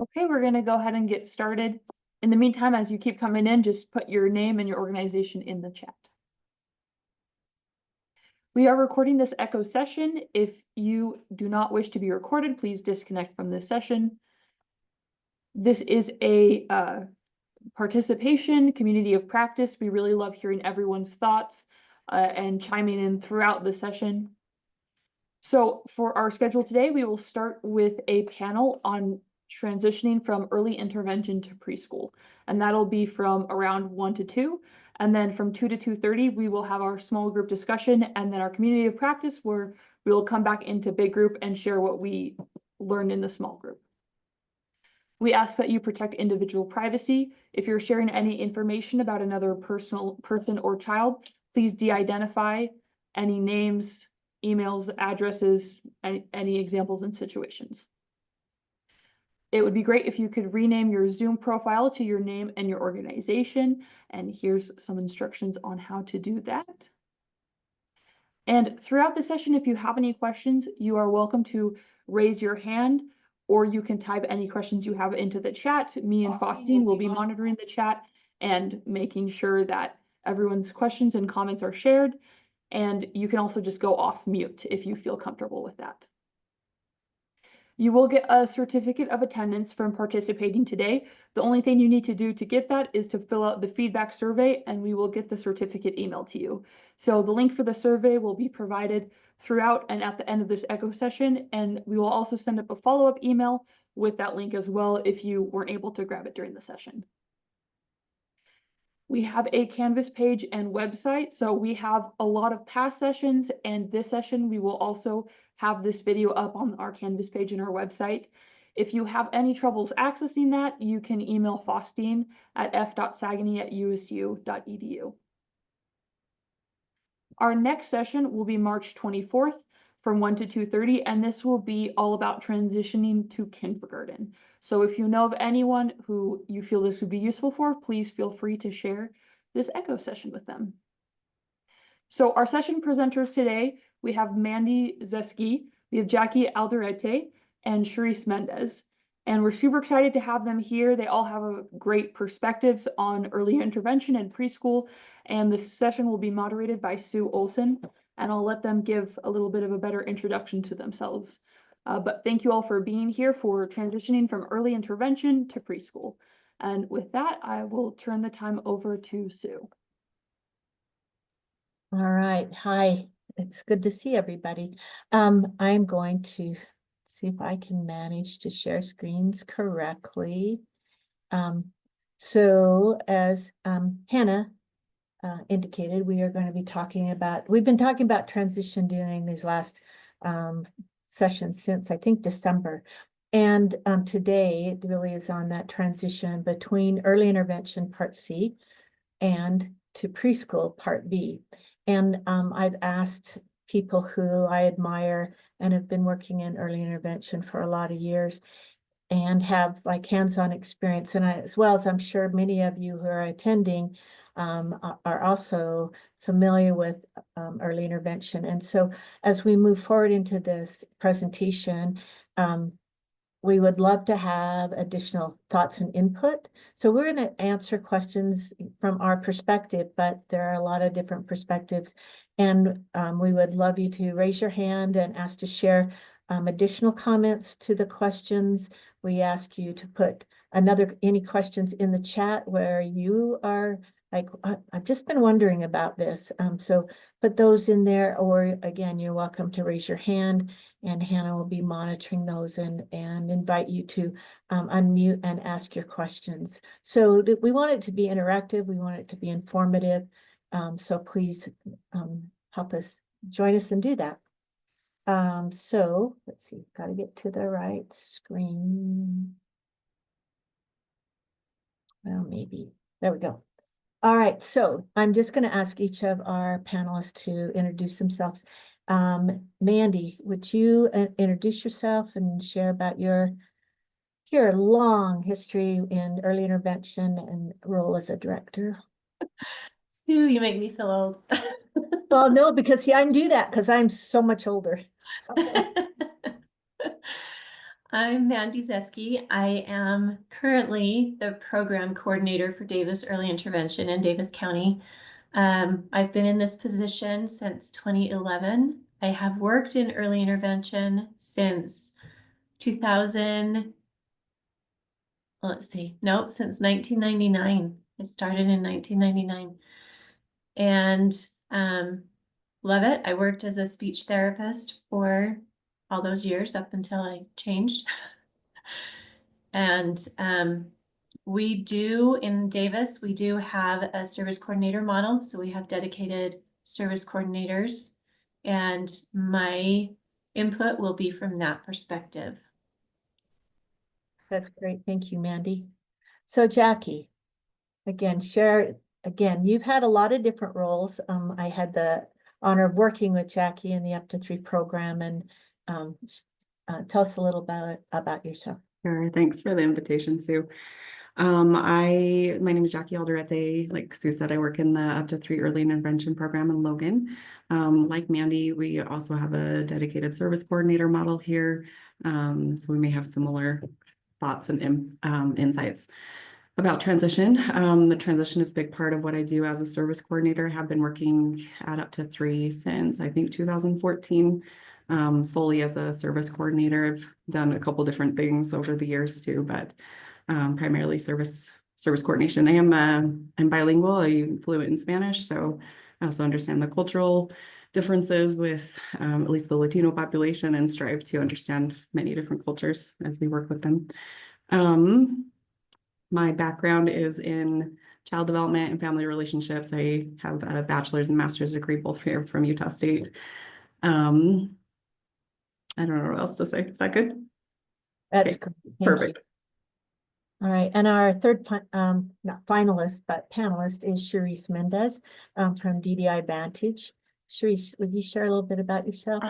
Okay, we're going to go ahead and get started. In the meantime, as you keep coming in, just put your name and your organization in the chat. We are recording this echo session. If you do not wish to be recorded, please disconnect from this session. This is a participation community of practice. We really love hearing everyone's thoughts and chiming in throughout the session. So for our schedule today, we will start with a panel on transitioning from early intervention to preschool, and that'll be from around 1 to 2. And then from 2 to 2:30, we will have our small group discussion, and then our community of practice where we will come back into big group and share what we learned in the small group. We ask that you protect individual privacy. If you're sharing any information about another person or child, please de-identify any names, emails, addresses, any examples and situations. It would be great if you could rename your Zoom profile to your name and your organization. And here's some instructions on how to do that. And throughout the session, if you have any questions, you are welcome to raise your hand, or you can type any questions you have into the chat. Me and Faustine will be monitoring the chat and making sure that everyone's questions and comments are shared. And you can also just go off mute if you feel comfortable with that. You will get a certificate of attendance from participating today. The only thing you need to do to get that is to fill out the feedback survey, and we will get the certificate emailed to you. So the link for the survey will be provided throughout and at the end of this echo session, and we will also send up a follow-up email with that link as well if you weren't able to grab it during the session. We have a Canvas page and website, so we have a lot of past sessions, and this session we will also have this video up on our Canvas page and our website. If you have any troubles accessing that, you can email Faustine at f.sagany@usu.edu. Our next session will be March 24th from 1 to 2:30, and this will be all about transitioning to kindergarten. So if you know of anyone who you feel this would be useful for, please feel free to share this echo session with them. So our session presenters today, we have Mandy Zeschke, we have Jacque Alderete, and Cherice Mendez. And we're super excited to have them here. They all have a great perspectives on early intervention and preschool. And this session will be moderated by Sue Olsen. And I'll let them give a little bit of a better introduction to themselves. But thank you all for being here for transitioning from early intervention to preschool. And with that, I will turn the time over to Sue. All right. Hi. It's good to see everybody. I'm going to see if I can manage to share screens correctly. So as Hannah indicated, we are going to be talking about, we've been talking about transition during these last sessions since I think December. And today it really is on that transition between early intervention part C and to preschool part B. And I've asked people who I admire and have been working in early intervention for a lot of years and have like hands-on experience. And as well as I'm sure many of you who are attending are also familiar with early intervention. And so as we move forward into this presentation, we would love to have additional thoughts and input. So we're going to answer questions from our perspective, but there are a lot of different perspectives. And we would love you to raise your hand and ask to share additional comments to the questions. We ask you to put any questions in the chat where you are like, I've just been wondering about this. So put those in there, or again, you're welcome to raise your hand and Hannah will be monitoring those and invite you to unmute and ask your questions. So we want it to be interactive. We want it to be informative. So please help us, join us and do that. So let's see, got to get to the right screen. Well, maybe, there we go. All right, so I'm just going to ask each of our panelists to introduce themselves. Mandy, would you introduce yourself and share about your long history in early intervention and role as a director? Sue, you make me feel old. Well, no, because see, I can do that because I'm so much older. I'm Mandy Zeschke. I am currently the program coordinator for Davis Early Intervention in Davis County. I've been in this position since 2011. I have worked in early intervention since 2000. Since 1999. I started in 1999 and love it. I worked as a speech therapist for all those years up until I changed. And we do in Davis, we do have a service coordinator model. So we have dedicated service coordinators, and my input will be from that perspective. That's great. Thank you, Mandy. So Jacque, again, you've had a lot of different roles. I had the honor of working with Jacque in the Up to 3 program, and tell us a little about yourself. Sure. Thanks for the invitation, Sue. My name is Jacque Alderete. Like Sue said, I work in the Up to 3 Early Intervention program in Logan. Like Mandy, we also have a dedicated service coordinator model here. So we may have similar thoughts and insights about transition. The transition is a big part of what I do as a service coordinator. I have been working at Up to 3 since I think 2014. Solely as a service coordinator. I've done a couple different things over the years too, but primarily service coordination. I'm bilingual. I'm fluent in Spanish, so I also understand the cultural differences with at least the Latino population, and strive to understand many different cultures as we work with them. My background is in child development and family relationships. I have a bachelor's and master's degree, both here from Utah State. I don't know what else to say. Is that good? That's Okay, great. Thank perfect. you. All right, and our third not finalist, but panelist is Cherice Mendez from DDI Vantage. Cherice, would you share a little bit about yourself?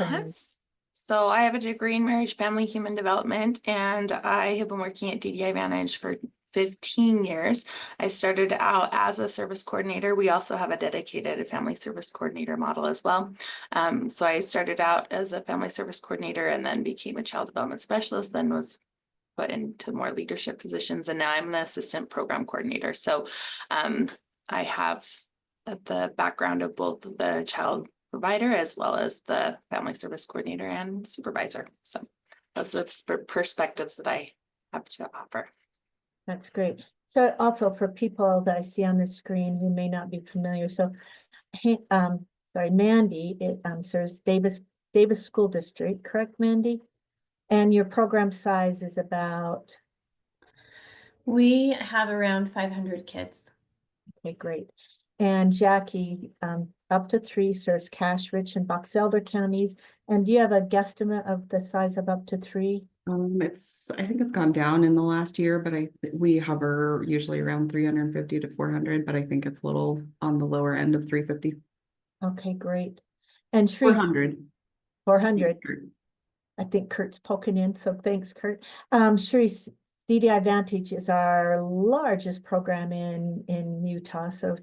So I have a degree in marriage, family, human development, and I have been working at DDI Vantage for 15 years. I started out as a service coordinator. We also have a dedicated family service coordinator model as well. So I started out as a family service coordinator and then became a child development specialist, then was put into more leadership positions, and now I'm the assistant program coordinator. So I have the background of both the child provider as well as the family service coordinator and supervisor. So those are the perspectives that I have to offer. That's great. So also for people that I see on the screen who may not be familiar, so Mandy, it serves Davis School District, correct, Mandy? And your program size is about? We have around 500 kids. Okay, great. And Jacque, Up to 3 serves Cache, Rich, and Box Elder counties. And do you have a guesstimate of the size of Up to 3? I think it's gone down in the last year, but we hover usually around 350 to 400, but I think it's a little on the lower end of 350. Okay, great. And Cherice, 400. I think Kurt's poking in, so thanks, Kurt. Cherice, DDI Vantage is our largest program in Utah, so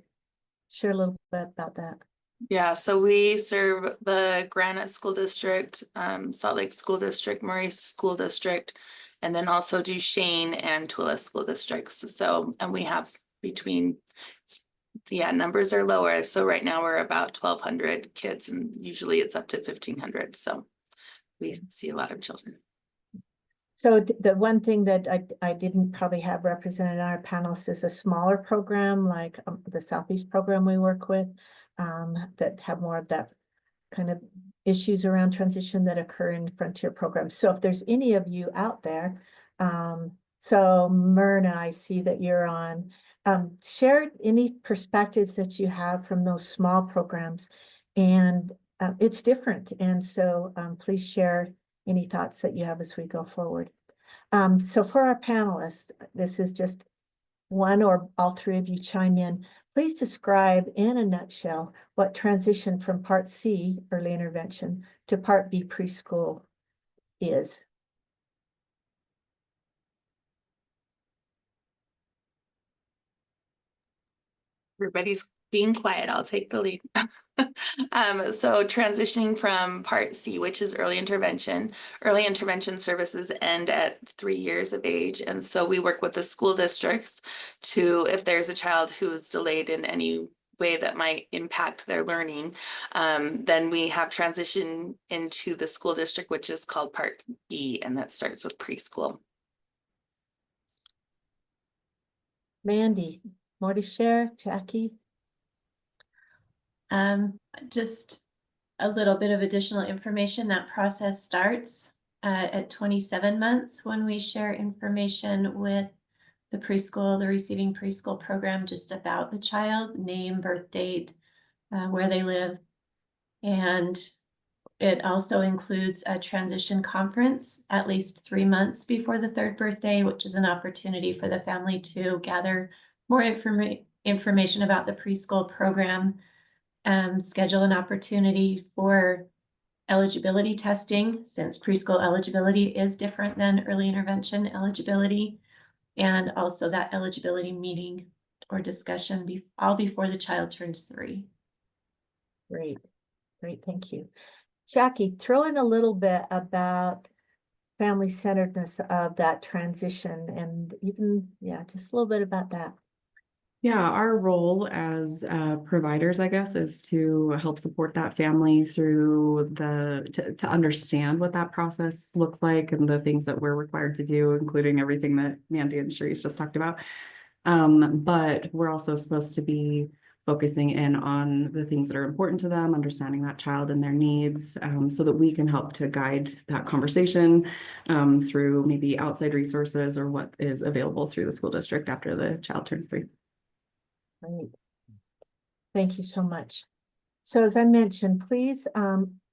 share a little bit about that. Yeah, so we serve the Granite School District, Salt Lake School District, Murray School District, and then also Duchesne and Tooele School Districts. So, and we have numbers are lower. So right now we're about 1,200 kids, and usually it's up to 1,500. So we see a lot of children. So the one thing that I didn't probably have represented in our panelists is a smaller program like the Southeast program we work with that have more of that kind of issues around transition that occur in frontier programs. So if there's any of you out there, so Myrna, I see that you're on, share any perspectives that you have from those small programs, and it's different. And so please share any thoughts that you have as we go forward. So for our panelists, this is just one or all 3 of you chime in. Please describe in a nutshell what transition from Part C, early intervention, to Part B, preschool is. Everybody's being quiet, I'll take the lead. So transitioning from Part C, which is early intervention services end at 3 years of age. And so we work with the school districts to, if there's a child who is delayed in any way that might impact their learning, then we have transition into the school district, which is called Part B, and that starts with preschool. Mandy, more to share? Jacque? Just a little bit of additional information. That process starts at 27 months when we share information with the preschool, the receiving preschool program, just about the child, name, birth date, where they live. And it also includes a transition conference at least 3 months before the 3rd birthday, which is an opportunity for the family to gather more information about the preschool program, schedule an opportunity for eligibility testing, since preschool eligibility is different than early intervention eligibility, and also that eligibility meeting or discussion all before the child turns 3. Great, great, thank you. Jacque, throw in a little bit about family-centeredness of that transition, and you can, yeah, just a little bit about that. Yeah, our role as providers, I guess, is to help support that family through to understand what that process looks like and the things that we're required to do, including everything that Mandy and Cherice just talked about. But we're also supposed to be focusing in on the things that are important to them, understanding that child and their needs, so that we can help to guide that conversation through maybe outside resources or what is available through the school district after the child turns 3. Great. Thank you so much. So as I mentioned, please,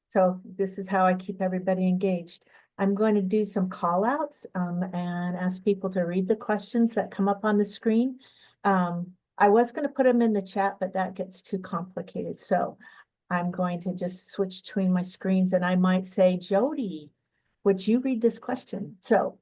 so this is how I keep everybody engaged. I'm going to do some call outs and ask people to read the questions that come up on the screen. I was going to put them in the chat, but that gets too complicated. So I'm going to just switch between my screens, and I might say, Jody, would you read this question? So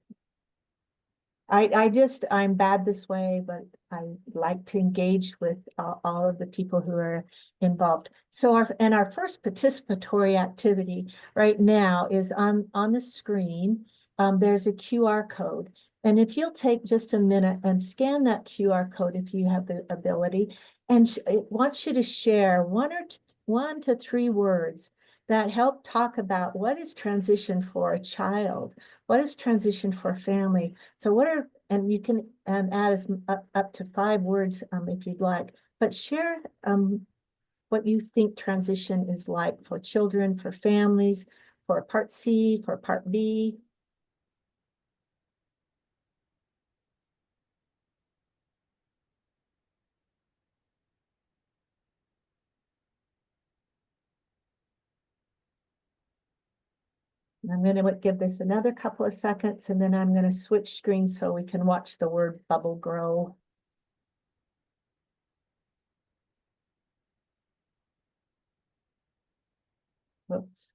I'm bad this way, but I like to engage with all of the people who are involved. So our first participatory activity right now is on the screen. There's a QR code. And if you'll take just a minute and scan that QR code, if you have the ability, and it wants you to share 1 to 3 words that help talk about what is transition for a child, what is transition for a family. So and you can add up to 5 words if you'd like, but share what you think transition is like for children, for families, for Part C, for Part B. I'm going to give this another couple of seconds, and then I'm going to switch screens so we can watch the word bubble grow. Whoops.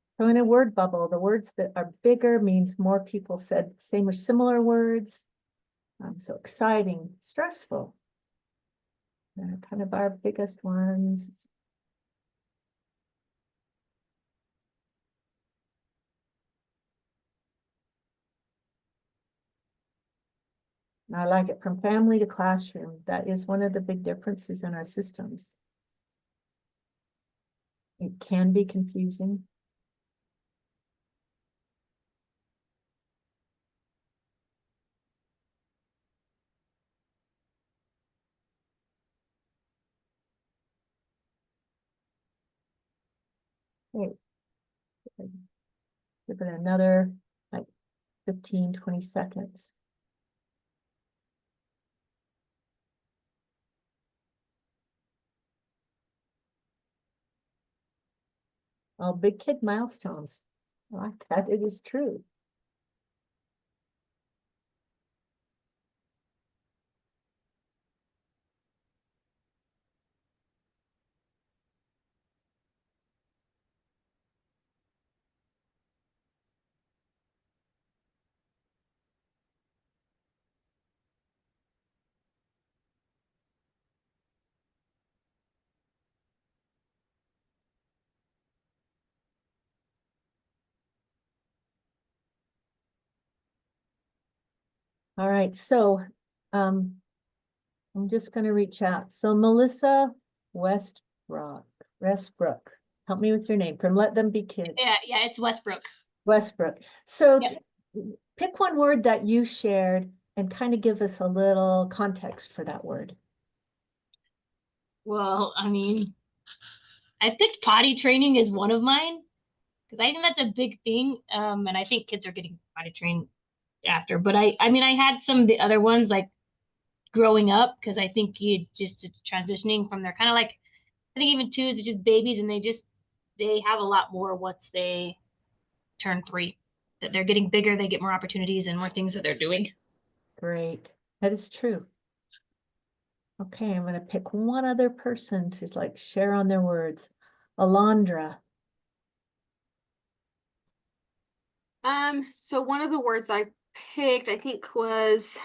So in a word bubble, the words that are bigger means more people said same or similar words. So exciting, stressful. They're kind of our biggest ones. I like it from family to classroom. That is one of the big differences in our systems. It can be confusing. Hey, give it another like 15, 20 seconds. Oh, big kid milestones. I like that. It is true. All right, so I'm just gonna reach out. So Melissa Westbrook, help me with your name from Let Them Be Kids. Yeah, it's Westbrook. Westbrook. So Yep. pick one word that you shared and kind of give us a little context for that word. Well, I mean, I think potty training is one of mine because I think that's a big thing. And I think kids are getting potty trained after. But I mean, I had some of the other ones like growing up because I think it's transitioning from they're kind of like I think even two it's just babies and they have a lot more once they turn 3. That they're getting bigger, they get more opportunities and more things that they're doing. Great, that is true. Okay, I'm gonna pick one other person to like share on their words. Alondra. So one of the words I picked, I think, was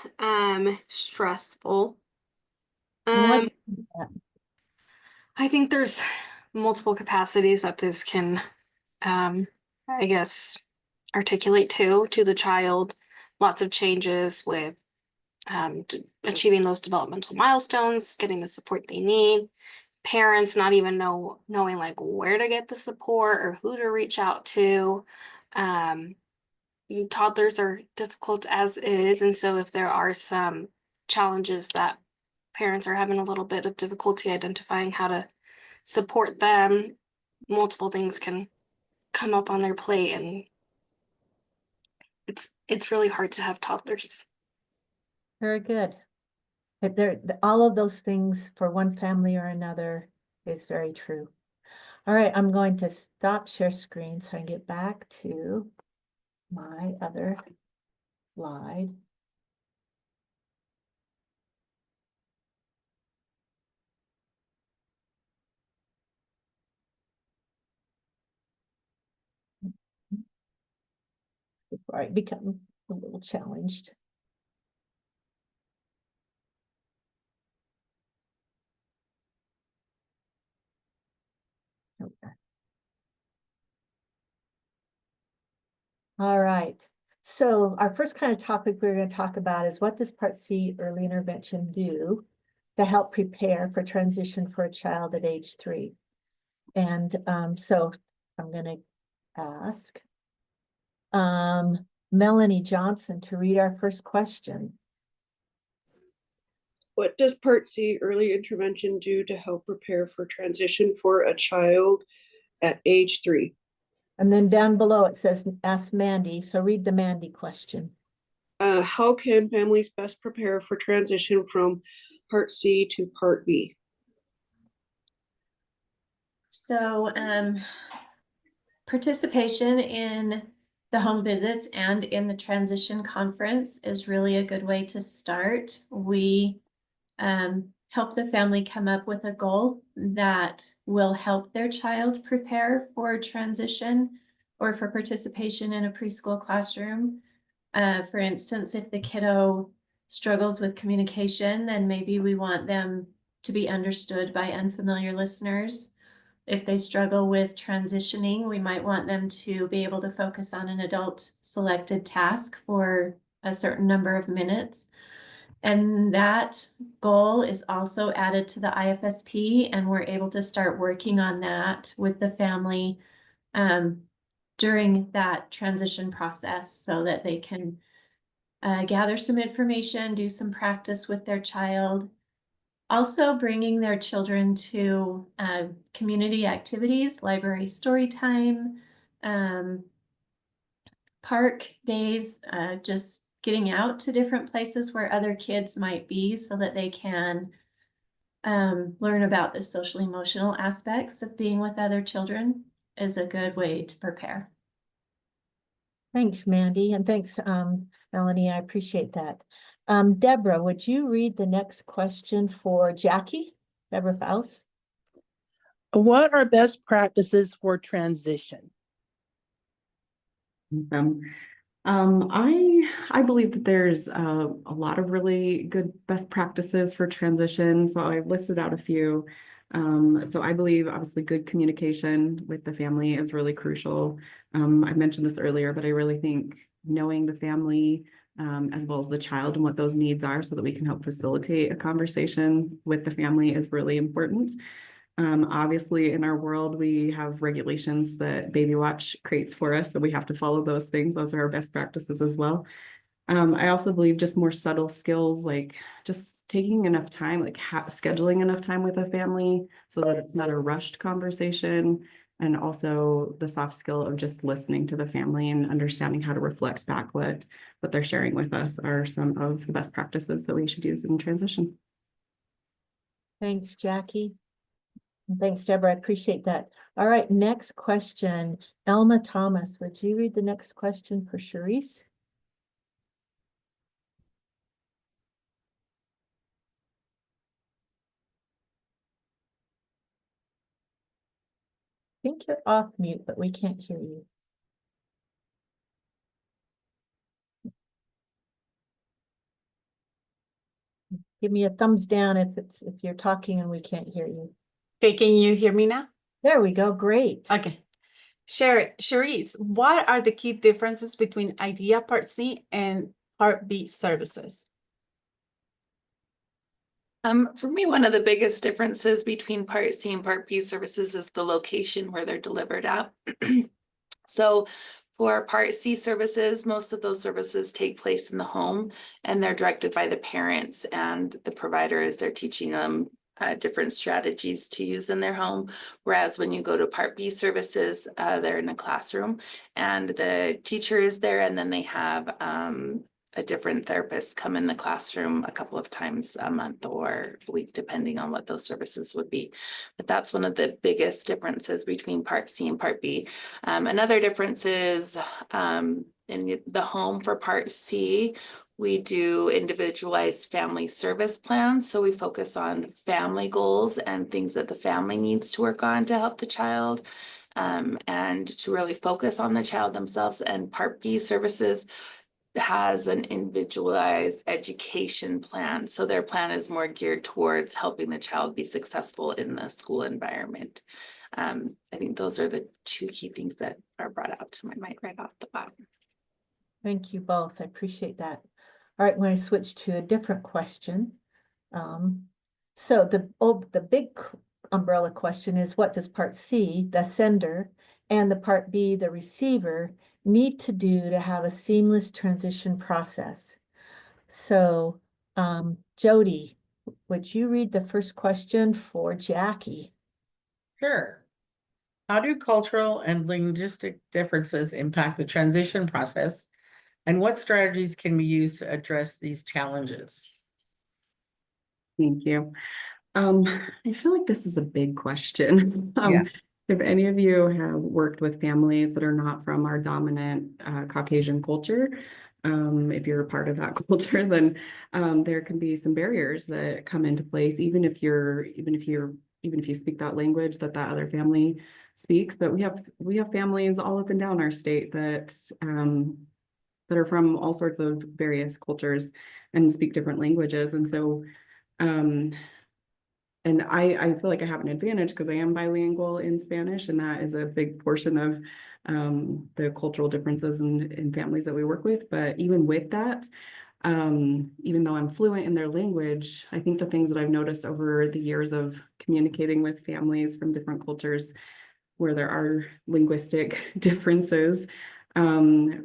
stressful. And what? I think there's multiple capacities that this can, I guess, articulate to the child. Lots of changes with achieving those developmental milestones, getting the support they need. Parents not even knowing like where to get the support or who to reach out to. Toddlers are difficult as is, and so if there are some challenges that parents are having a little bit of difficulty identifying how to support them, multiple things can come up on their plate, and it's really hard to have toddlers. Very good. But all of those things for one family or another is very true. All right, I'm going to stop share screen so I can get back to my other slide. Before I become a little challenged. Okay. All right. So our first kind of topic we're going to talk about is what does Part C early intervention do to help prepare for transition for a child at age 3? And so I'm going to ask Melanie Johnson to read our first question. What does Part C early intervention do to help prepare for transition for a child at age 3? And then down below it says, ask Mandy. So read the Mandy question. How can families best prepare for transition from Part C to Part B? So participation in the home visits and in the transition conference is really a good way to start. We help the family come up with a goal that will help their child prepare for transition or for participation in a preschool classroom. For instance, if the kiddo struggles with communication, then maybe we want them to be understood by unfamiliar listeners. If they struggle with transitioning, we might want them to be able to focus on an adult selected task for a certain number of minutes. And that goal is also added to the IFSP, and we're able to start working on that with the family during that transition process so that they can gather some information, do some practice with their child. Also bringing their children to community activities, library story time, park days, just getting out to different places where other kids might be so that they can learn about the social emotional aspects of being with other children is a good way to prepare. Thanks, Mandy, and thanks, Melanie. I appreciate that. Deborah, would you read the next question for Jacque? Deborah Faust. What are best practices for transition? I believe that there's a lot of really good best practices for transition. So I listed out a few. So I believe obviously good communication with the family is really crucial. I mentioned this earlier, but I really think knowing the family as well as the child and what those needs are so that we can help facilitate a conversation with the family is really important. Obviously, in our world, we have regulations that Baby Watch creates for us, so we have to follow those things. Those are our best practices as well. I also believe just more subtle skills, like just taking enough time, like scheduling enough time with a family so that it's not a rushed conversation. And also the soft skill of just listening to the family and understanding how to reflect back what they're sharing with us are some of the best practices that we should use in transition. Thanks, Jacque. And thanks, Deborah. I appreciate that. All right, next question. Elma Thomas, would you read the next question for Cherice? I think you're off mute, but we can't hear you. Give me a thumbs down if you're talking and we can't hear you. Okay, can you hear me now? There we go. Great. Okay. Cherice, what are the key differences between IDEA Part C and Part B services? For me, one of the biggest differences between Part C and Part B services is the location where they're delivered at. So for Part C services, most of those services take place in the home and they're directed by the parents and the providers. They're teaching them different strategies to use in their home. Whereas when you go to Part B services, they're in a classroom and the teacher is there, and then they have a different therapist come in the classroom a couple of times a month or a week, depending on what those services would be. But that's one of the biggest differences between Part C and Part B. Another difference is in the home for Part C, we do individualized family service plans. So we focus on family goals and things that the family needs to work on to help the child, and to really focus on the child themselves. And Part B services has an individualized education plan. So their plan is more geared towards helping the child be successful in the school environment. I think those are the two key things that are brought out to my mind right off the bat. Thank you both. I appreciate that. All right, I'm going to switch to a different question. So the big umbrella question is, what does Part C, the sender, and the Part B, the receiver, need to do to have a seamless transition process? So, Jody, would you read the first question for Jacque? Sure. How do cultural and linguistic differences impact the transition process, and what strategies can be used to address these challenges? Thank you. I feel like this is a big question. Yeah. If any of you have worked with families that are not from our dominant Caucasian culture, if you're a part of that culture, then there can be some barriers that come into place, even if you speak that language that other family speaks. But we have families all up and down our state that are from all sorts of various cultures and speak different languages, and so. And I feel like I have an advantage because I am bilingual in Spanish, and that is a big portion of the cultural differences in families that we work with. But even with that, even though I'm fluent in their language, I think the things that I've noticed over the years of communicating with families from different cultures where there are linguistic differences, I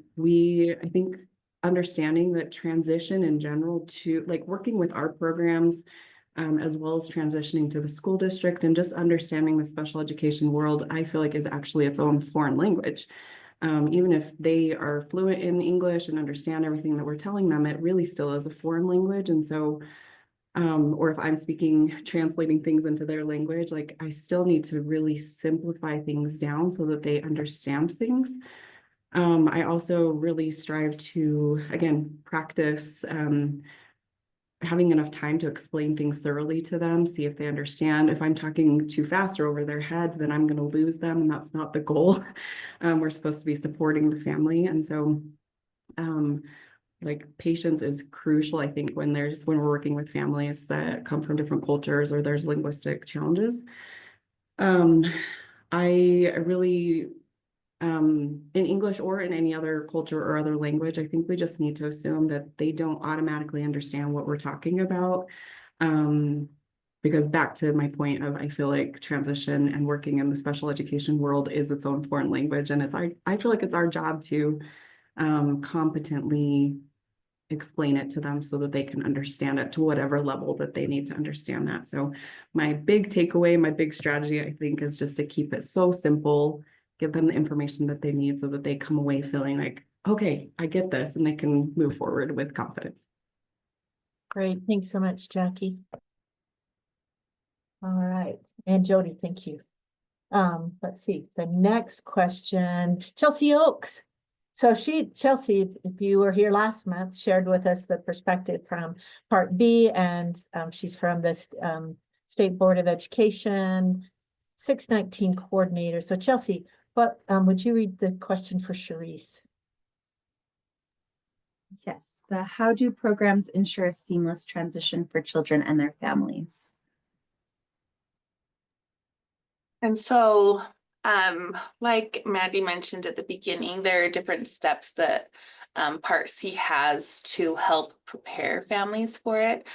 think understanding that transition in general to like working with our programs, as well as transitioning to the school district and just understanding the special education world, I feel like is actually its own foreign language. Even if they are fluent in English and understand everything that we're telling them, it really still is a foreign language. And so, or if I'm translating things into their language, like I still need to really simplify things down so that they understand things. I also really strive to, again, practice having enough time to explain things thoroughly to them, see if they understand. If I'm talking too fast or over their head, then I'm going to lose them, and that's not the goal. We're supposed to be supporting the family. And so like patience is crucial, I think, when we're working with families that come from different cultures or there's linguistic challenges. I really in English or in any other culture or other language, I think we just need to assume that they don't automatically understand what we're talking about. Because back to my point of, I feel like transition and working in the special education world is its own foreign language. And I feel like it's our job to competently explain it to them so that they can understand it to whatever level that they need to understand that. So my big takeaway, my big strategy, I think, is just to keep it so simple, give them the information that they need so that they come away feeling like, okay, I get this, and they can move forward with confidence. Great, thanks so much, Jacque. All right, and Jody, thank you. Let's see, the next question, Chelsea Oakes. So Chelsea, if you were here last month, shared with us the perspective from Part B, and she's from the State Board of Education, 619 coordinator. So Chelsea, what would you read the question for Cherice? Yes, how do programs ensure a seamless transition for children and their families? And so, like Mandy mentioned at the beginning, there are different steps that Part C has to help prepare families for it.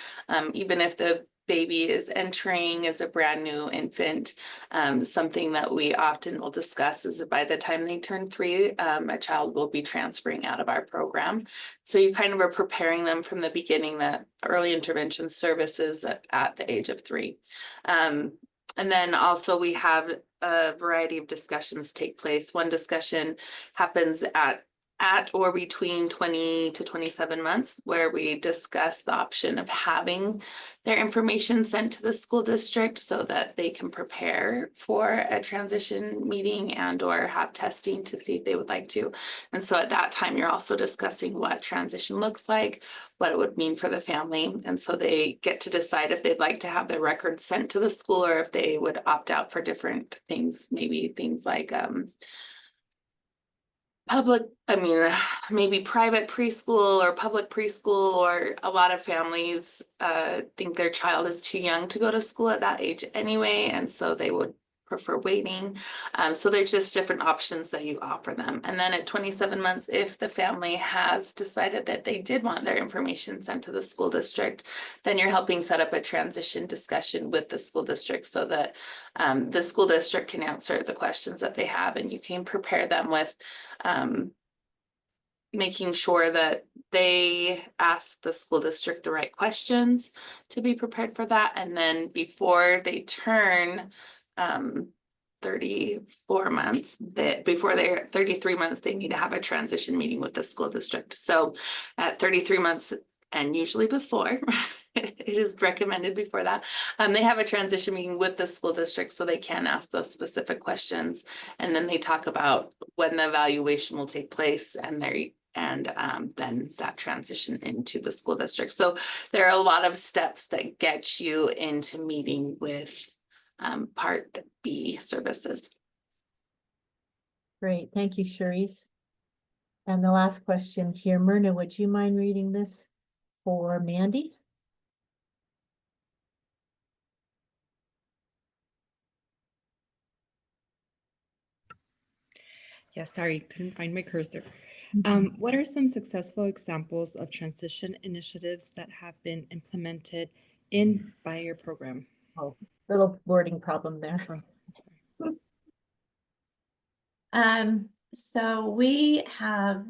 Even if the baby is entering as a brand new infant, something that we often will discuss is that by the time they turn 3, a child will be transferring out of our program. So you kind of are preparing them from the beginning, that early intervention services at the age of 3. And then also we have a variety of discussions take place. One discussion happens at or between 20 to 27 months, where we discuss the option of having their information sent to the school district so that they can prepare for a transition meeting and or have testing to see if they would like to. And so at that time, you're also discussing what transition looks like, what it would mean for the family. And so they get to decide if they'd like to have their records sent to the school or if they would opt out for different things, maybe things like maybe private preschool or public preschool, or a lot of families think their child is too young to go to school at that age anyway, and so they would prefer waiting. So there's just different options that you offer them. And then at 27 months, if the family has decided that they did want their information sent to the school district, then you're helping set up a transition discussion with the school district so that the school district can answer the questions that they have, and you can prepare them with making sure that they ask the school district the right questions to be prepared for that. And then before they turn 34 months, before they're 33 months, they need to have a transition meeting with the school district. So at 33 months, and usually before, it is recommended before that, they have a transition meeting with the school district so they can ask those specific questions. And then they talk about when the evaluation will take place and then that transition into the school district. So there are a lot of steps that get you into meeting with Part B services. Great, thank you, Cherice. And the last question here, Myrna, would you mind reading this for Mandy? Yeah, sorry, couldn't find my cursor. What are some successful examples of transition initiatives that have been implemented by your program? Oh, little wording problem there. So we have,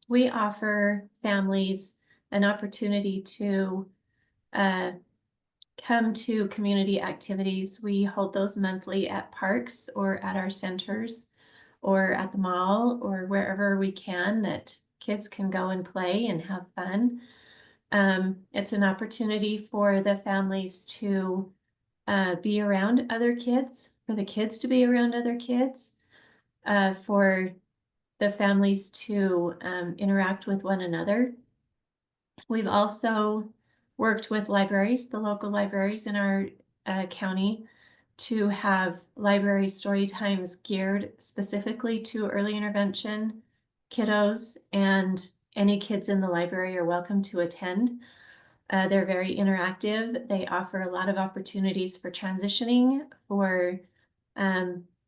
we offer families an opportunity to come to community activities. We hold those monthly at parks or at our centers or at the mall or wherever we can that kids can go and play and have fun. It's an opportunity for the families to be around other kids, for the kids to be around other kids, for the families to interact with one another. We've also worked with libraries, the local libraries in our county, to have library story times geared specifically to early intervention kiddos, and any kids in the library are welcome to attend. They're very interactive. They offer a lot of opportunities for transitioning, for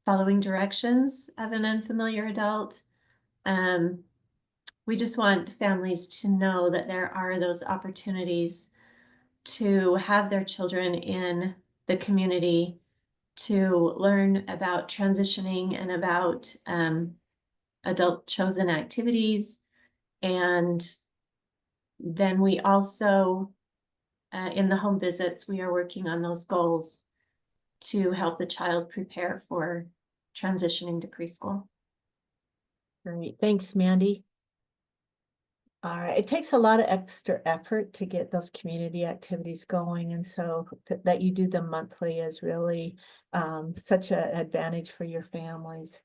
following directions of an unfamiliar adult. We just want families to know that there are those opportunities to have their children in the community to learn about transitioning and about adult chosen activities. And then we also, in the home visits, we are working on those goals to help the child prepare for transitioning to preschool. Great, thanks, Mandy. All right, it takes a lot of extra effort to get those community activities going, and so that you do them monthly is really such an advantage for your families.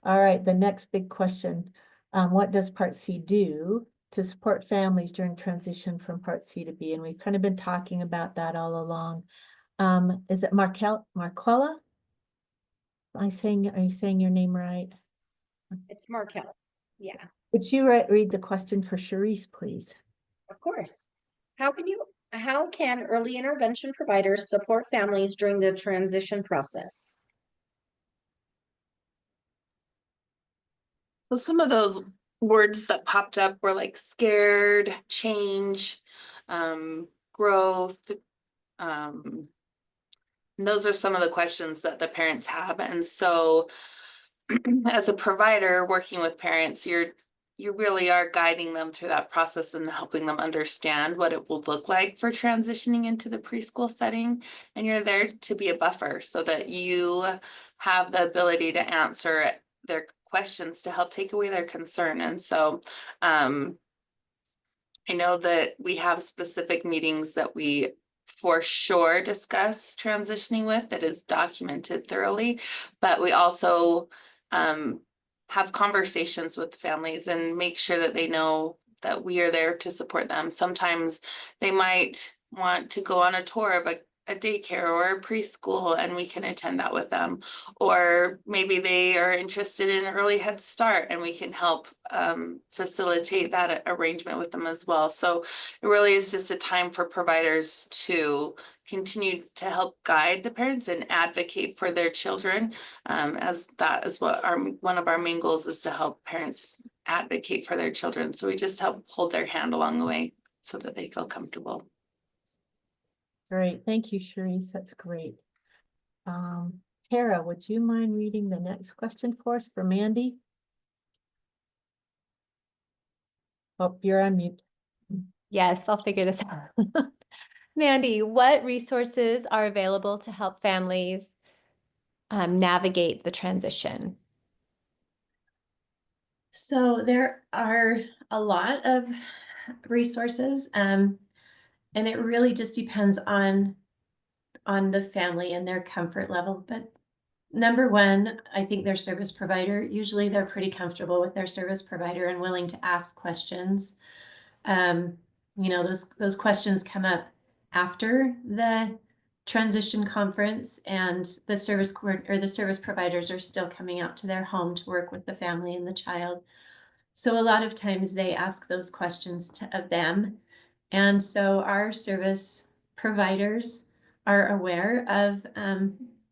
All right, the next big question, what does Part C do to support families during transition from Part C to B? And we've kind of been talking about that all along. Is it Marquella? Are you saying your name right? It's Markel. Yeah, Would you read the question for Cherice, please? of course. How can early intervention providers support families during the transition process? So some of those words that popped up were like scared, change, growth. And those are some of the questions that the parents have. And so as a provider working with parents, you really are guiding them through that process and helping them understand what it will look like for transitioning into the preschool setting. And you're there to be a buffer so that you have the ability to answer their questions to help take away their concern. And so I know that we have specific meetings that we for sure discuss transitioning with that is documented thoroughly, but we also have conversations with families and make sure that they know that we are there to support them. Sometimes they might want to go on a tour of a daycare or a preschool, and we can attend that with them. Or maybe they are interested in early Head Start, and we can help facilitate that arrangement with them as well. So it really is just a time for providers to continue to help guide the parents and advocate for their children, as that is what one of our main goals is, to help parents advocate for their children. So we just help hold their hand along the way so that they feel comfortable. Great, thank you, Cherice, that's great. Tara, would you mind reading the next question for us for Mandy? Oh, you're on mute. Yes, I'll figure this out. Mandy, what resources are available to help families navigate the transition? So there are a lot of resources, and it really just depends on the family and their comfort level. But number one, I think their service provider, usually they're pretty comfortable with their service provider and willing to ask questions. You know, those questions come up after the transition conference, and the service providers are still coming out to their home to work with the family and the child. So a lot of times they ask those questions of them. And so our service providers are aware of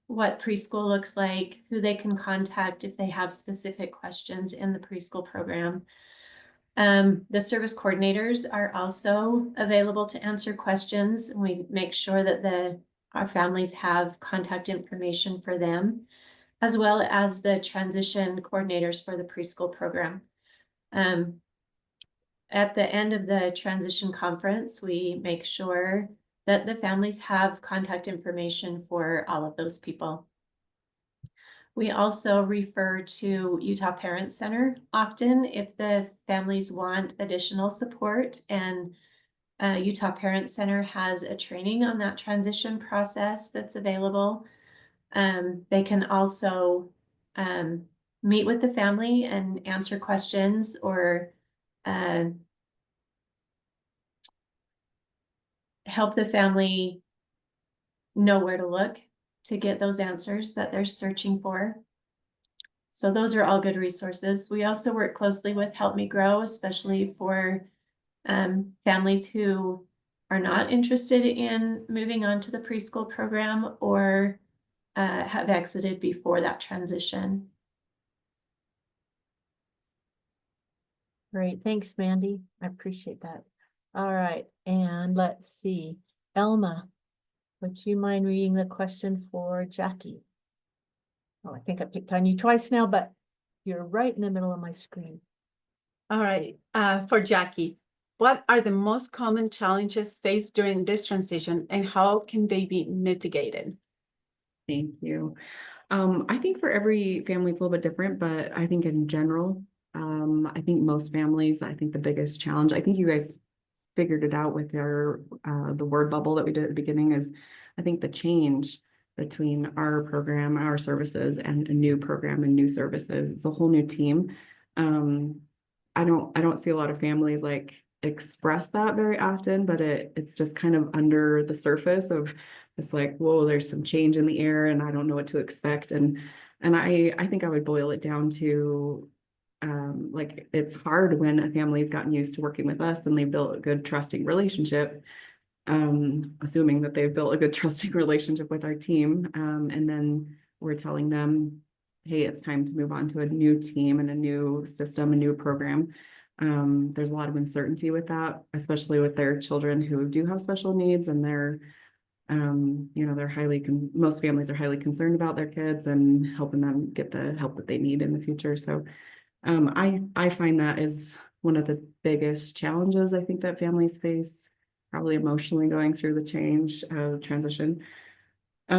what preschool looks like, who they can contact if they have specific questions in the preschool program. The service coordinators are also available to answer questions. We make sure that our families have contact information for them, as well as the transition coordinators for the preschool program. At the end of the transition conference, we make sure that the families have contact information for all of those people. We also refer to Utah Parent Center often if the families want additional support, and Utah Parent Center has a training on that transition process that's available. They can also meet with the family and answer questions, or help the family know where to look to get those answers that they're searching for. So those are all good resources. We also work closely with Help Me Grow, especially for families who are not interested in moving on to the preschool program, or have exited before that transition. Great, thanks, Mandy. I appreciate that. All right, and let's see. Elma, would you mind reading the question for Jacque? Oh, I think I picked on you twice now, but you're right in the middle of my screen. All right, for Jacque, what are the most common challenges faced during this transition and how can they be mitigated? Thank you. I think for every family it's a little bit different, but I think in general, I think most families, I think the biggest challenge, I think you guys figured it out with your the word bubble that we did at the beginning, is I think the change between our program, our services, and a new program and new services. It's a whole new team. I don't see a lot of families like express that very often, but it's just kind of under the surface of, it's like, whoa, there's some change in the air and I don't know what to expect. And I think I would boil it down to like, it's hard when a family's gotten used to working with us and they built a good trusting relationship, assuming that they've built a good trusting relationship with our team. And then we're telling them, hey, it's time to move on to a new team and a new system, a new program. There's a lot of uncertainty with that, especially with their children who do have special needs, and they're most families are highly concerned about their kids and helping them get the help that they need in the future. So I find that is one of the biggest challenges I think that families face, probably emotionally going through the change transition. I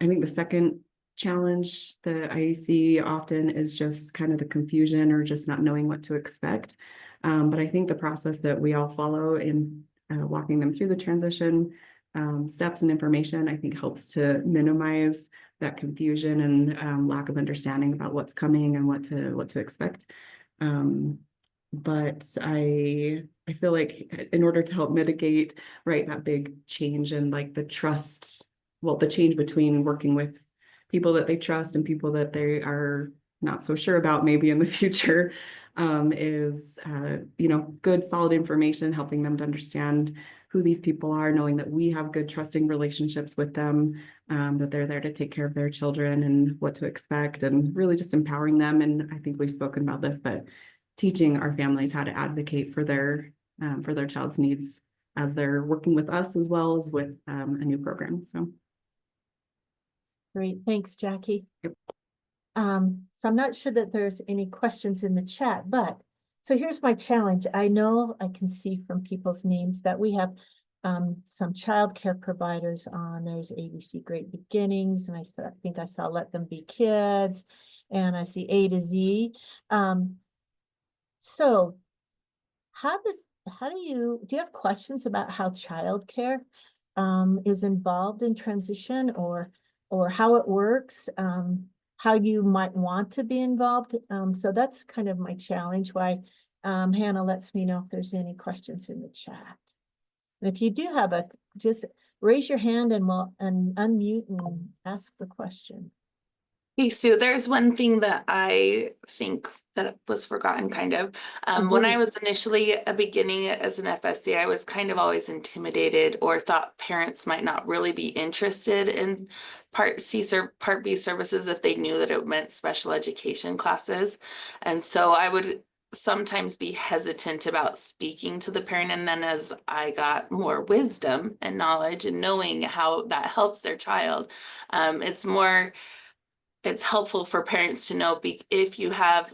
think the second challenge that I see often is just kind of the confusion or just not knowing what to expect. But I think the process that we all follow in walking them through the transition steps and information, I think helps to minimize that confusion and lack of understanding about what's coming and what to expect. But I feel like in order to help mitigate, right, that big change and like the trust, well, the change between working with people that they trust and people that they are not so sure about maybe in the future, is good solid information, helping them to understand who these people are, knowing that we have good trusting relationships with them, that they're there to take care of their children and what to expect, and really just empowering them. And I think we've spoken about this, but teaching our families how to advocate for their child's needs as they're working with us as well as with a new program. So Great, thanks, Jacque. Yep. So I'm not sure that there's any questions in the chat, but so here's my challenge. I know I can see from people's names that we have some childcare providers on. There's ABC Great Beginnings, and I think I saw Let Them Be Kids, and I see A to Z. So do you have questions about how childcare is involved in transition, or how it works, how you might want to be involved? So that's kind of my challenge, why Hannah lets me know if there's any questions in the chat. And if you do have just raise your hand and unmute and ask the question. Hey, Sue, there's one thing that I think that was forgotten kind of. When I was initially beginning as an FSC, I was kind of always intimidated or thought parents might not really be interested in Part B services if they knew that it meant special education classes. And so I would sometimes be hesitant about speaking to the parent. And then as I got more wisdom and knowledge and knowing how that helps their child, it's helpful for parents to know if you have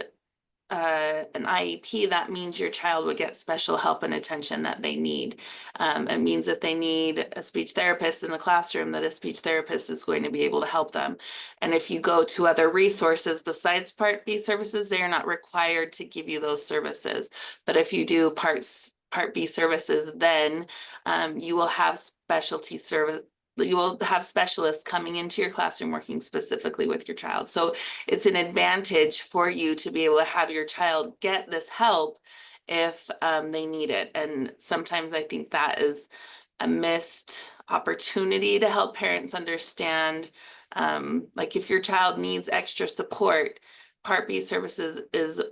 an IEP, that means your child would get special help and attention that they need. It means if they need a speech therapist in the classroom, that a speech therapist is going to be able to help them. And if you go to other resources besides Part B services, they are not required to give you those services. But if you do Part B services, then you will have you will have specialists coming into your classroom working specifically with your child. So it's an advantage for you to be able to have your child get this help if they need it. And sometimes I think that is a missed opportunity to help parents understand, like if your child needs extra support, Part B services is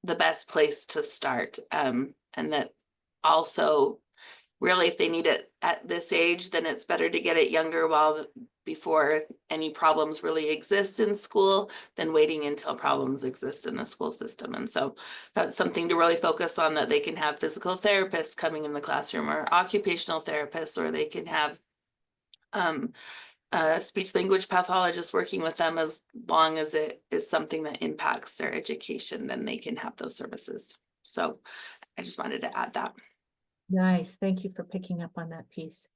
the best place to start. And that also, really, if they need it at this age, then it's better to get it younger while before any problems really exist in school than waiting until problems exist in the school system. And so that's something to really focus on, that they can have physical therapists coming in the classroom or occupational therapists, or they can have speech language pathologists working with them. As long as it is something that impacts their education, then they can have those services. So I just wanted to add that. Nice. Thank you for picking up on that piece.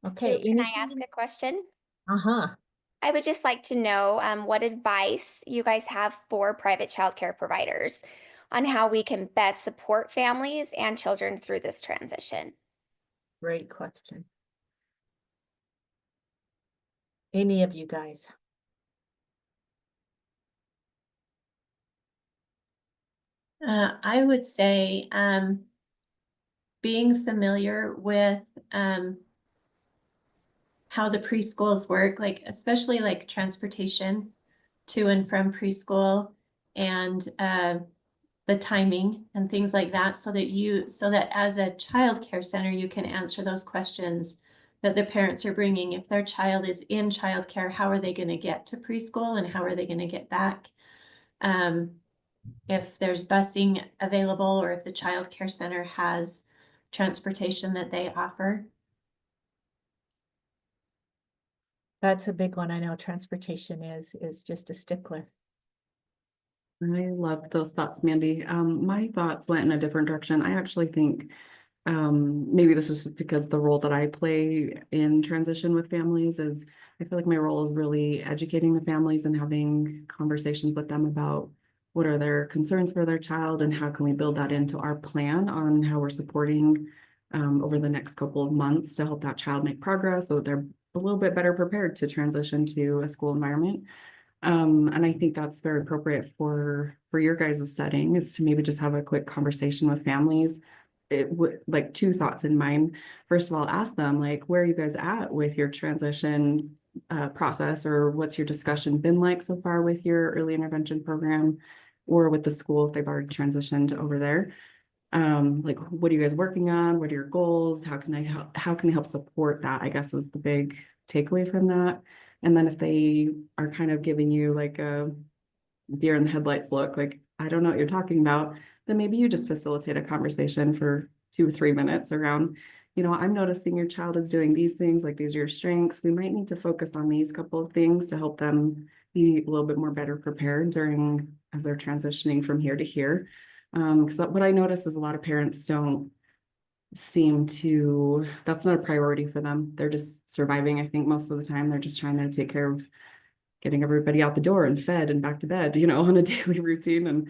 Okay. Can I ask a question? Uh-huh. I would just like to know what advice you guys have for private childcare providers on how we can best support families and children through this transition. Great question. Any of you guys? I would say being familiar with how the preschools work, like especially like transportation to and from preschool, and the timing and things like that, so that as a child care center, you can answer those questions that the parents are bringing. If their child is in childcare, how are they going to get to preschool and how are they going to get back? If there's busing available, or if the child care center has transportation that they offer. That's a big one. I know transportation is just a stickler. I love those thoughts, Mandy. My thoughts went in a different direction. I actually think maybe this is because the role that I play in transition with families is, I feel like my role is really educating the families and having conversations with them about what are their concerns for their child and how can we build that into our plan on how we're supporting over the next couple of months to help that child make progress so that they're a little bit better prepared to transition to a school environment. And I think that's very appropriate for your guys' setting, is to maybe just have a quick conversation with families. It would, like, two thoughts in mind. First of all, ask them, like, where are you guys at with your transition process, or what's your discussion been like so far with your early intervention program or with the school if they've already transitioned over there. Like, what are you guys working on? What are your goals? How can I help support that, I guess, is the big takeaway from that. And then if they are kind of giving you like a deer in the headlights look, like, I don't know what you're talking about, then maybe you just facilitate a conversation for 2 or 3 minutes around, I'm noticing your child is doing these things, like, these are your strengths. We might need to focus on these couple of things to help them be a little bit more better prepared as they're transitioning from here to here. Because what I notice is a lot of parents don't seem to, that's not a priority for them. They're just surviving. I think most of the time they're just trying to take care of getting everybody out the door and fed and back to bed, on a daily routine.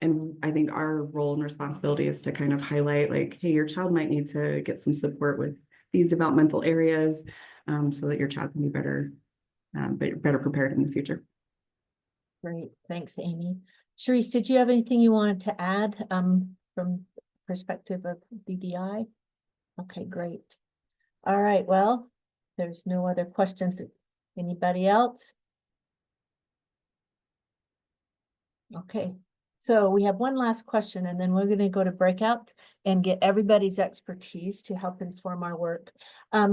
And I think our role and responsibility is to kind of highlight, like, hey, your child might need to get some support with these developmental areas, so that your child can be better prepared in the future. Great, thanks, Amy. Cherice, did you have anything you wanted to add from perspective of DDI? Okay, great. All right, well, there's no other questions. Anybody else? Okay, so we have one last question, and then we're going to go to breakout and get everybody's expertise to help inform our work.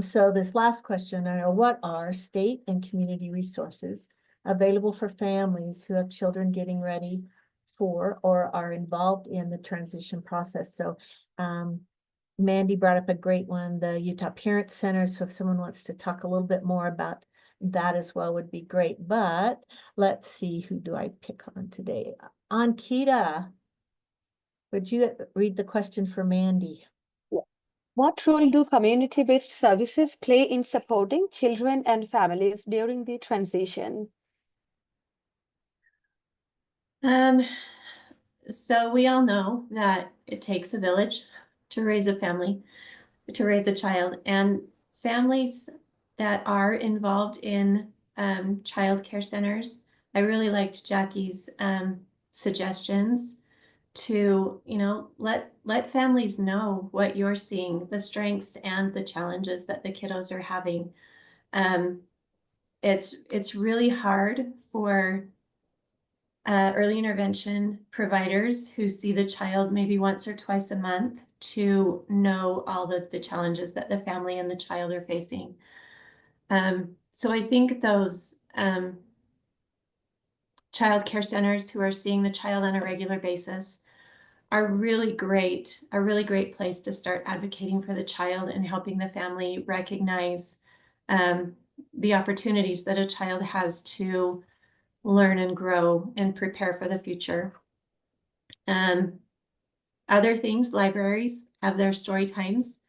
So this last question, what are state and community resources available for families who have children getting ready for or are involved in the transition process? So Mandy brought up a great one, the Utah Parent Center. So if someone wants to talk a little bit more about that as well, would be great. But let's see, who do I pick on today? Ankita, would you read the question for Mandy? What role do community-based services play in supporting children and families during the transition? So we all know that it takes a village to raise a family, to raise a child, and families that are involved in child care centers. I really liked Jacque's suggestions to, let families know what you're seeing, the strengths and the challenges that the kiddos are having. It's really hard for early intervention providers who see the child maybe once or twice a month to know all the challenges that the family and the child are facing. So I think those child care centers who are seeing the child on a regular basis are a really great place to start advocating for the child and helping the family recognize the opportunities that a child has to learn and grow and prepare for the future. Other things, libraries have their story times,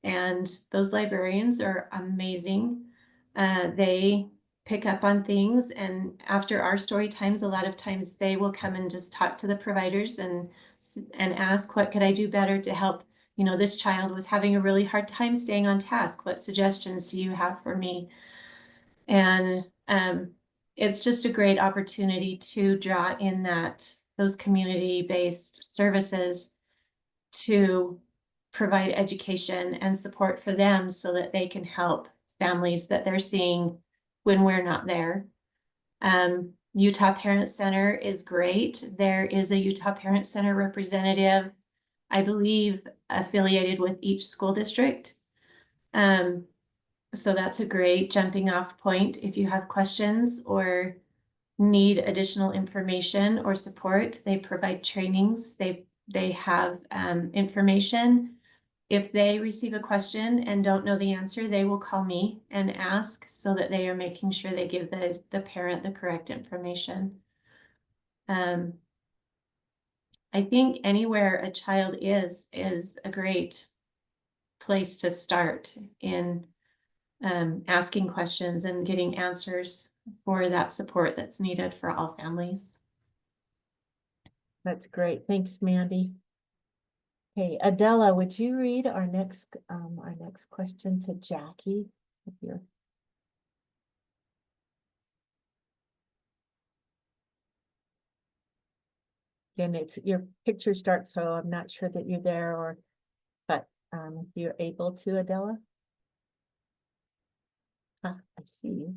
and those librarians are amazing. They pick up on things, and after our story times, a lot of times they will come and just talk to the providers and ask, what could I do better to help? You know, this child was having a really hard time staying on task. What suggestions do you have for me? And it's just a great opportunity to draw in those community-based services to provide education and support for them so that they can help families that they're seeing when we're not there. Utah Parent Center is great. There is a Utah Parent Center representative, I believe, affiliated with each school district. So that's a great jumping off point if you have questions or need additional information or support. They provide trainings. They have information. If they receive a question and don't know the answer, they will call me and ask so that they are making sure they give the parent the correct information. I think anywhere a child is a great place to start in asking questions and getting answers for that support that's needed for all families. That's great. Thanks, Mandy. Okay, Adela, would you read our next question to Jacque? If you're... Again, it's your picture starts, so I'm not sure that you're there, but if you're able to, Adela. Ah, I see you.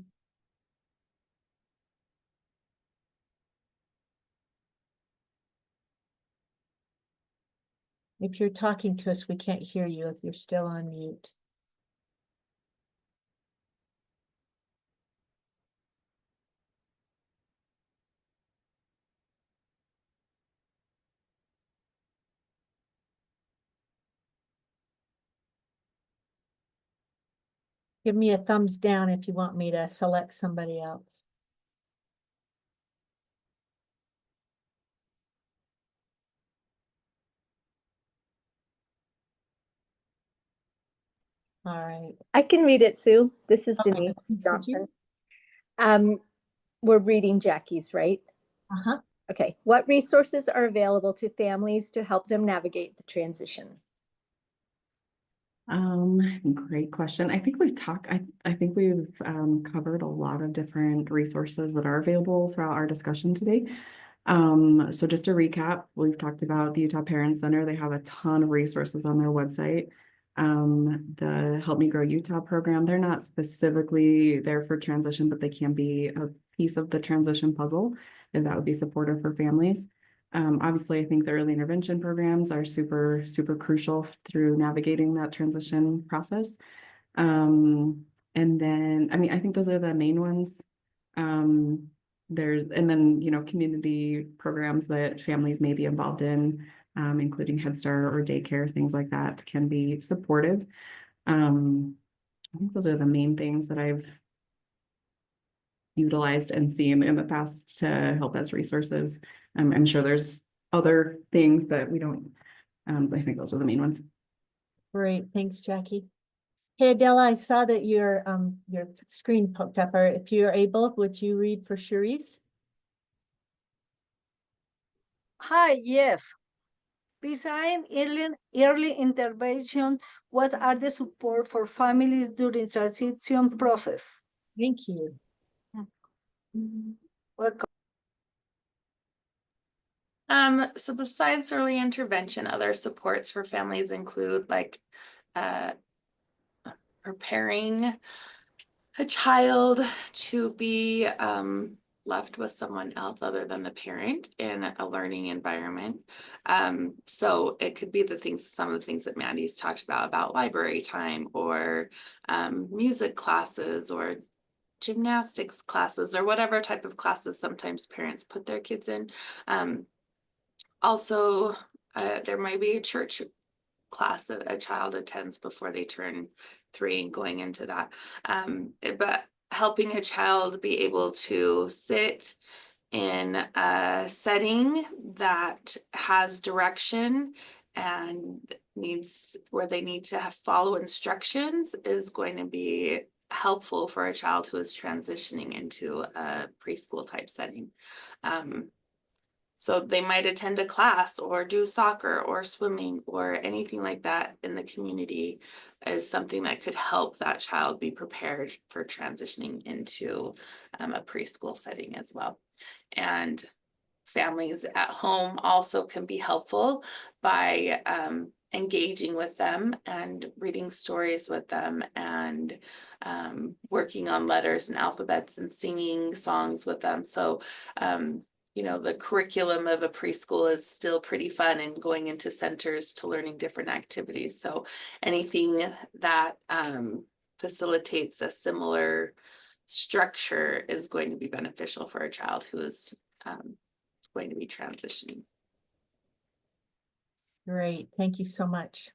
If you're talking to us, we can't hear you if you're still on mute. Give me a thumbs down if you want me to select somebody else. All right. I can read it, Sue. This is Okay. Denise Johnson. We're reading Jacque's, right? Uh-huh. Okay. What resources are available to families to help them navigate the transition? Great question. I think we've talked, I think we've covered a lot of different resources that are available throughout our discussion today. So just to recap, we've talked about the Utah Parent Center. They have a ton of resources on their website. The Help Me Grow Utah program, they're not specifically there for transition, but they can be a piece of the transition puzzle if that would be supportive for families. Obviously, I think the early intervention programs are super, super crucial through navigating that transition process. And then, I mean, I think those are the main ones. And then, you know, community programs that families may be involved in, including Head Start or daycare, things like that can be supportive. I think those are the main things that I've utilized and seen in the past to help as resources. I'm sure there's other things that we don't, I think those are the main ones. Great, thanks, Jacque. Hey, Adela, I saw that your screen popped up. Or if you're able, would you read for Cherice? Hi, yes. Besides early intervention, what are the support for families during transition process? Thank you. Welcome. So besides early intervention, other supports for families include like preparing a child to be left with someone else other than the parent in a learning environment. So it could be some of the things that Mandy's talked about library time or music classes or gymnastics classes or whatever type of classes sometimes parents put their kids in. Also, there might be a church class that a child attends before they turn 3 and going into that. But helping a child be able to sit in a setting that has direction and where they need to follow instructions is going to be helpful for a child who is transitioning into a preschool type setting. So they might attend a class or do soccer or swimming or anything like that in the community is something that could help that child be prepared for transitioning into a preschool setting as well. And families at home also can be helpful by engaging with them and reading stories with them and working on letters and alphabets and singing songs with them. So you know, the curriculum of a preschool is still pretty fun and going into centers to learning different activities. So anything that facilitates a similar structure is going to be beneficial for a child who is going to be transitioning. Great, thank you so much.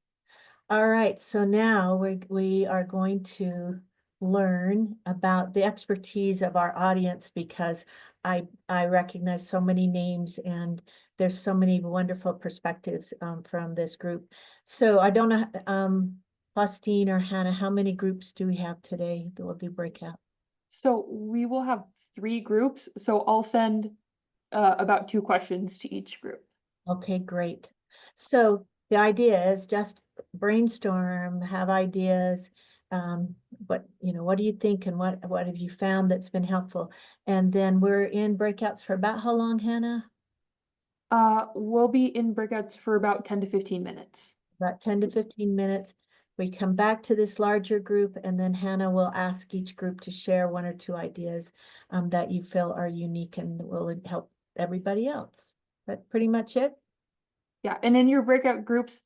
All right, so now we are going to learn about the expertise of our audience because I recognize so many names and there's so many wonderful perspectives from this group. So I don't know, Faustine or Hannah, how many groups do we have today that will do breakout? So we will have 3 groups. So I'll send about 2 questions to each group. Okay, great. So the idea is just brainstorm, have ideas. What do you think and what have you found that's been helpful? And then we're in breakouts for about how long, Hannah? We'll be in breakouts for about 10 to 15 minutes. About 10 to 15 minutes. We come back to this larger group and then Hannah will ask each group to share 1 or 2 ideas that you feel are unique and will help everybody else. That's pretty much it. Yeah, and in your breakout groups,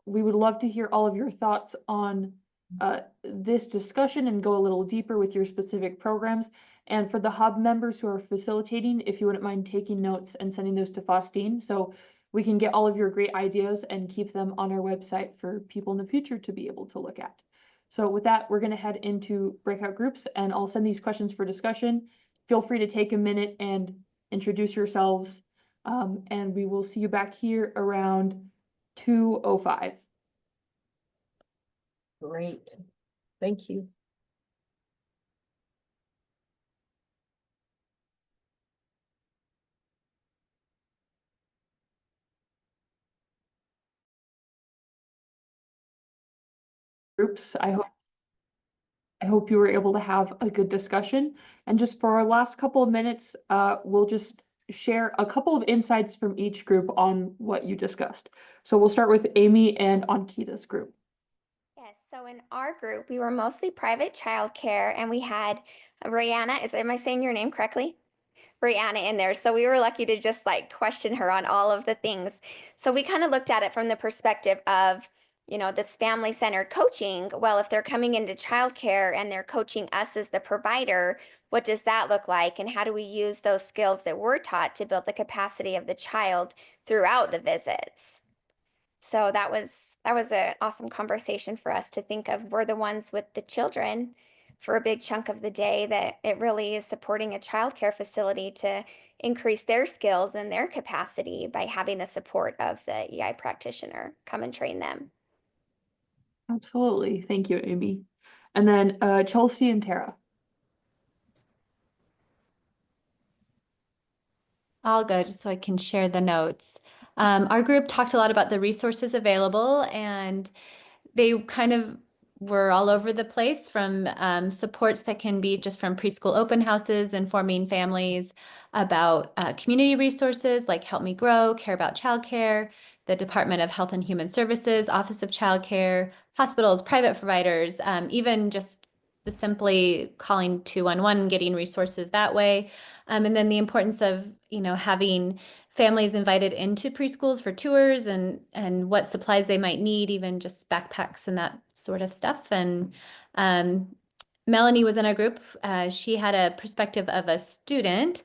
we would love to hear all of your thoughts on this discussion and go a little deeper with your specific programs. And for the hub members who are facilitating, if you wouldn't mind taking notes and sending those to Faustine, so we can get all of your great ideas and keep them on our website for people in the future to be able to look at. So with that, we're going to head into breakout groups and I'll send these questions for discussion. Feel free to take a minute and introduce yourselves. And we will see you back here around 2:05. Great. Thank you. Groups, I hope you were able to have a good discussion. And just for our last couple of minutes, we'll just share a couple of insights from each group on what you discussed. So we'll start with Amy and Ankita's group. Yes, so in our group, we were mostly private childcare and we had Rihanna, am I saying your name correctly? Rihanna in there. So we were lucky to just like question her on all of the things. So we kind of looked at it from the perspective of, you know, this family-centered coaching. Well, if they're coming into childcare and they're coaching us as the provider, what does that look like? And how do we use those skills that we're taught to build the capacity of the child throughout the visits? So that was an awesome conversation for us to think of. We're the ones with the children for a big chunk of the day that it really is supporting a childcare facility to increase their skills and their capacity by having the support of the EI practitioner come and train them. Absolutely. Thank you, Amy. And then Chelsea and Tara. I'll go just so I can share the notes. Our group talked a lot about the resources available and they kind of were all over the place from supports that can be just from preschool open houses, informing families about community resources like Help Me Grow, Care About Childcare, the Department of Health and Human Services, Office of Childcare, hospitals, private providers, even just simply calling 211, getting resources that way. And then the importance of, having families invited into preschools for tours and what supplies they might need, even just backpacks and that sort of stuff. And Melanie was in our group. She had a perspective of a student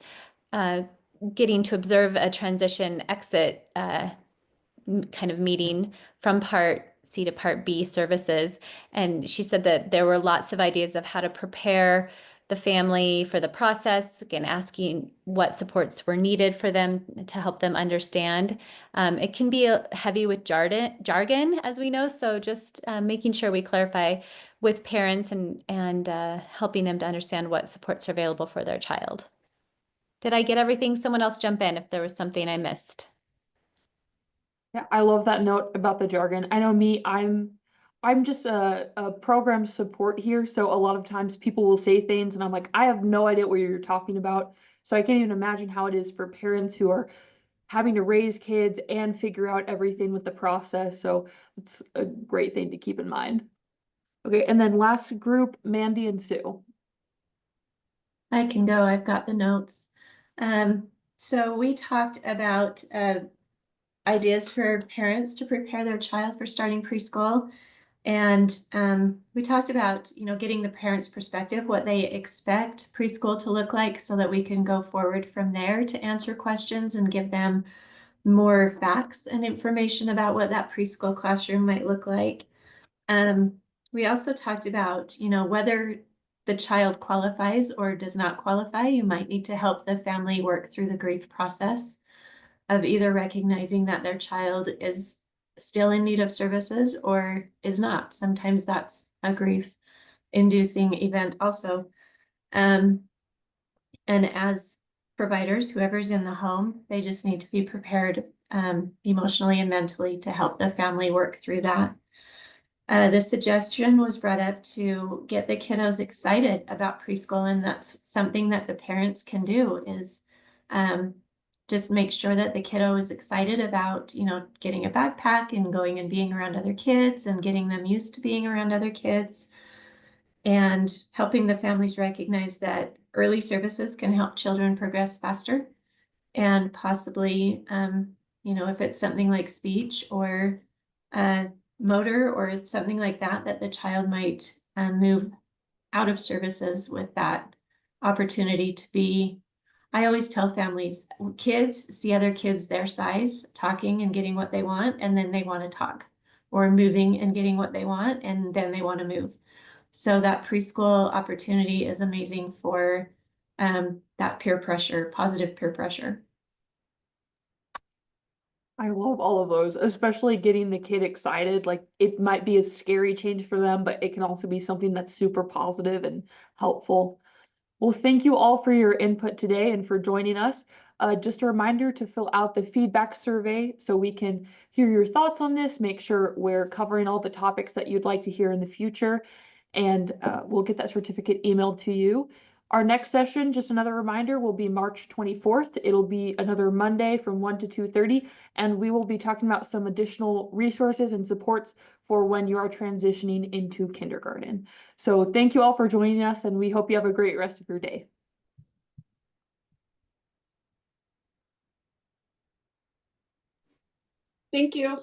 getting to observe a transition exit kind of meeting from Part C to Part B services. And she said that there were lots of ideas of how to prepare the family for the process, again, asking what supports were needed for them to help them understand. It can be heavy with jargon, as we know, so just making sure we clarify with parents and helping them to understand what supports are available for their child. Did I get everything? Someone else jump in if there was something I missed. Yeah, I love that note about the jargon. I know me, I'm just a program support here, so a lot of times people will say things and I'm like, I have no idea what you're talking about. So I can't even imagine how it is for parents who are having to raise kids and figure out everything with the process. So it's a great thing to keep in mind. Okay, and then last group, Mandy and Sue. I can go. I've got the notes. So we talked about ideas for parents to prepare their child for starting preschool. And we talked about, getting the parents' perspective, what they expect preschool to look like so that we can go forward from there to answer questions and give them more facts and information about what that preschool classroom might look like. We also talked about, whether the child qualifies or does not qualify. You might need to help the family work through the grief process of either recognizing that their child is still in need of services or is not. Sometimes that's a grief-inducing event also. And as providers, whoever's in the home, they just need to be prepared emotionally and mentally to help the family work through that. The suggestion was brought up to get the kiddos excited about preschool, and that's something that the parents can do is just make sure that the kiddo is excited about, getting a backpack and going and being around other kids and getting them used to being around other kids, and helping the families recognize that early services can help children progress faster, and possibly, if it's something like speech or motor or something like that, that the child might move out of services with that opportunity to be. I always tell families, kids see other kids their size talking and getting what they want, and then they want to talk, or moving and getting what they want, and then they want to move. So that preschool opportunity is amazing for that peer pressure, positive peer pressure. I love all of those, especially getting the kid excited. Like it might be a scary change for them, but it can also be something that's super positive and helpful. Well, thank you all for your input today and for joining us. Just a reminder to fill out the feedback survey so we can hear your thoughts on this, make sure we're covering all the topics that you'd like to hear in the future, and we'll get that certificate emailed to you. Our next session, just another reminder, will be March 24th. It'll be another Monday from 1 to 2:30, and we will be talking about some additional resources and supports for when you are transitioning into kindergarten. So thank you all for joining us, and we hope you have a great rest of your day. Thank you.